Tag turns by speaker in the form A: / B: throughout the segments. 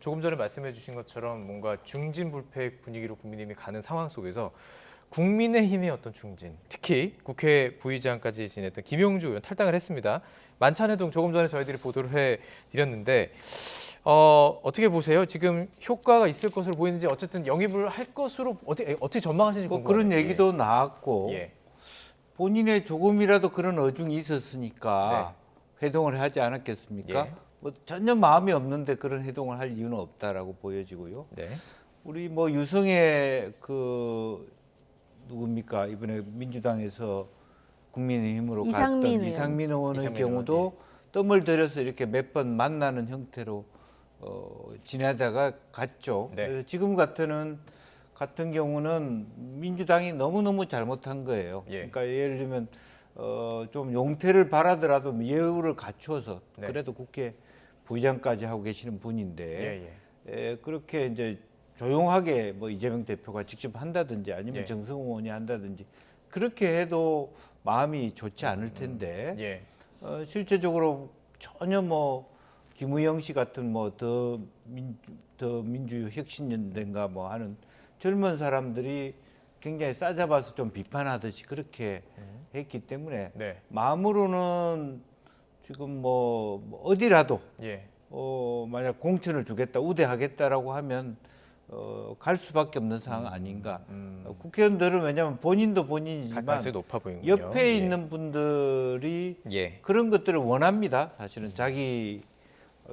A: 조금 전에 말씀해 주신 것처럼 뭔가 중진불패 분위기로 국민의힘이 가는 상황 속에서 국민의힘의 어떤 중진, 특히 국회 부의장까지 지냈던 김용주 의원 탈당을 했습니다. 만찬회동 조금 전에 저희들이 보도를 해드렸는데 어떻게 보세요? 지금 효과가 있을 것으로 보이는지 어쨌든 영입을 할 것으로 어떻게 전망하시는지
B: 뭐
A: 궁금해요.
B: 그런 얘기도 나왔고
A: 예.
B: 본인의 조금이라도 그런 어중이 있었으니까 회동을 하지 않았겠습니까?
A: 예.
B: 뭐 전혀 마음이 없는데 그런 회동을 할 이유는 없다라고 보여지고요.
A: 네.
B: 우리 뭐 유성의 그 누굽니까 이번에 민주당에서 국민의힘으로 갔던 이상민 의원의 경우도 뜸을 들여서 이렇게 몇 번 만나는 형태로 지내다가 갔죠.
A: 네.
B: 그래서 지금 같은 경우는 민주당이 너무너무 잘못한 거예요.
A: 예.
B: 그러니까 예를 들면 좀 용태를 바라더라도 예우를 갖춰서
A: 네.
B: 그래도 국회 부의장까지 하고 계시는 분인데 그렇게 이제 조용하게 뭐 이재명 대표가 직접 한다든지 아니면 정성호 의원이 한다든지 그렇게 해도 마음이 좋지 않을 텐데 실제적으로 전혀 뭐 김의영 씨 같은 뭐 더 민주혁신연대인가 뭐 하는 젊은 사람들이 굉장히 싸잡아서 좀 비판하듯이 그렇게 했기 때문에 마음으로는 지금 뭐 어디라도 만약 공천을 주겠다 우대하겠다라고 하면 갈 수밖에 없는 상황 아닌가. 국회의원들은 왜냐하면 본인도 본인이지만
A: 높아 보이군요.
B: 옆에 있는 분들이 그런 것들을 원합니다.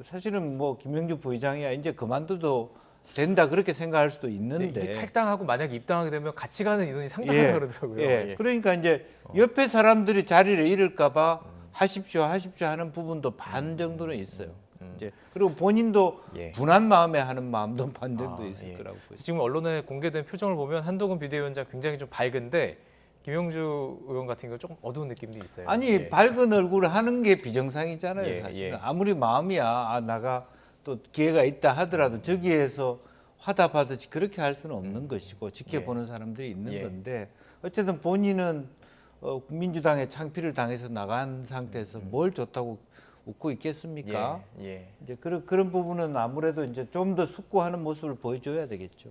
B: 사실은 뭐 김영주 부의장이야 이제 그만둬도 된다 그렇게 생각할 수도 있는데
A: 이게 탈당하고 만약 입당하게 되면 같이 가는 인원이 상당하다 그러더라고요.
B: 그러니까 이제 옆에 사람들이 자리를 잃을까봐 하십시오 하는 부분도 반 정도는 있어요. 이제 그리고 본인도 분한 마음에 하는 마음도 반 정도 있을 거라고 보여요.
A: 지금 언론에 공개된 표정을 보면 한동훈 비대위원장 굉장히 좀 밝은데 김용주 의원 같은 경우 조금 어두운 느낌도 있어요.
B: 아니 밝은 얼굴을 하는 게 비정상이잖아요. 사실은 아무리 마음이야 나가 또 기회가 있다 하더라도 저기에서 화답하듯이 그렇게 할 수는 없는 것이고 지켜보는 사람들이 있는 건데 어쨌든 본인은 민주당의 창피를 당해서 나간 상태에서 뭘 좋다고 웃고 있겠습니까? 이제 그런 부분은 아무래도 이제 좀 더 숙고하는 모습을 보여줘야 되겠죠.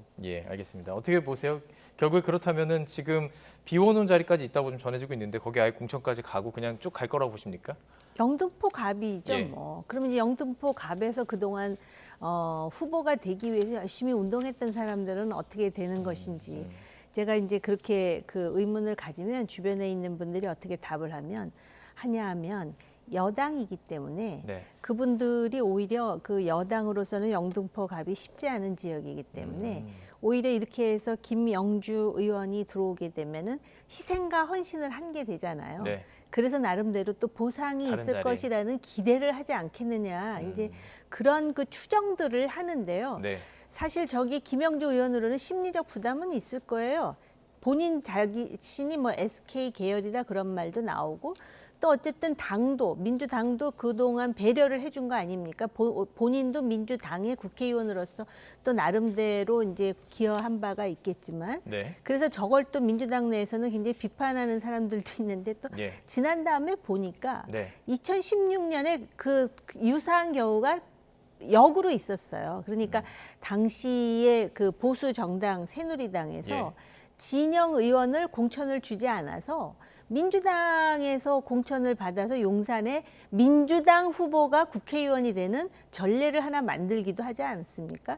A: 알겠습니다. 어떻게 보세요? 결국에 그렇다면은 지금 비워놓은 자리까지 있다고 좀 전해지고 있는데 거기 아예 공천까지 가고 그냥 쭉 갈 거라고 보십니까?
C: 영등포 갑이죠. 뭐. 그러면 이제 영등포 갑에서 그동안 후보가 되기 위해서 열심히 운동했던 사람들은 어떻게 되는 것인지 제가 이제 그렇게 그 의문을 가지면 주변에 있는 분들이 어떻게 답을 하면 여당이기 때문에 그분들이 오히려 그 여당으로서는 영등포 갑이 쉽지 않은 지역이기 때문에 오히려 이렇게 해서 김영주 의원이 들어오게 되면은 희생과 헌신을 한 게 되잖아요. 그래서 나름대로 또 보상이 있을 것이라는 기대를 하지 않겠느냐. 이제 그런 그 추정들을 하는데요. 사실 저기 김영주 의원으로는 심리적 부담은 있을 거예요. 본인 자신이 뭐 SK 계열이다 그런 말도 나오고 또 어쨌든 민주당도 그동안 배려를 해준 거 아닙니까? 본인도 민주당의 국회의원으로서 또 나름대로 이제 기여한 바가 있겠지만 그래서 저걸 또 민주당 내에서는 굉장히 비판하는 사람들도 있는데 또 지난 다음에 보니까 2016년에 그 유사한 경우가 역으로 있었어요. 그러니까 당시에 그 보수 정당 새누리당에서 진영 의원을 공천을 주지 않아서 민주당에서 공천을 받아서 용산에 민주당 후보가 국회의원이 되는 전례를 하나 만들기도 하지 않습니까?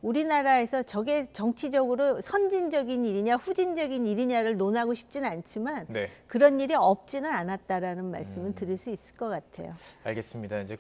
C: 우리나라에서 저게 정치적으로 선진적인 일이냐 후진적인 일이냐를 논하고 싶지는 않지만 그런 일이 없지는 않았다라는 말씀은 드릴 수 있을 것 같아요.
A: 알겠습니다. 이제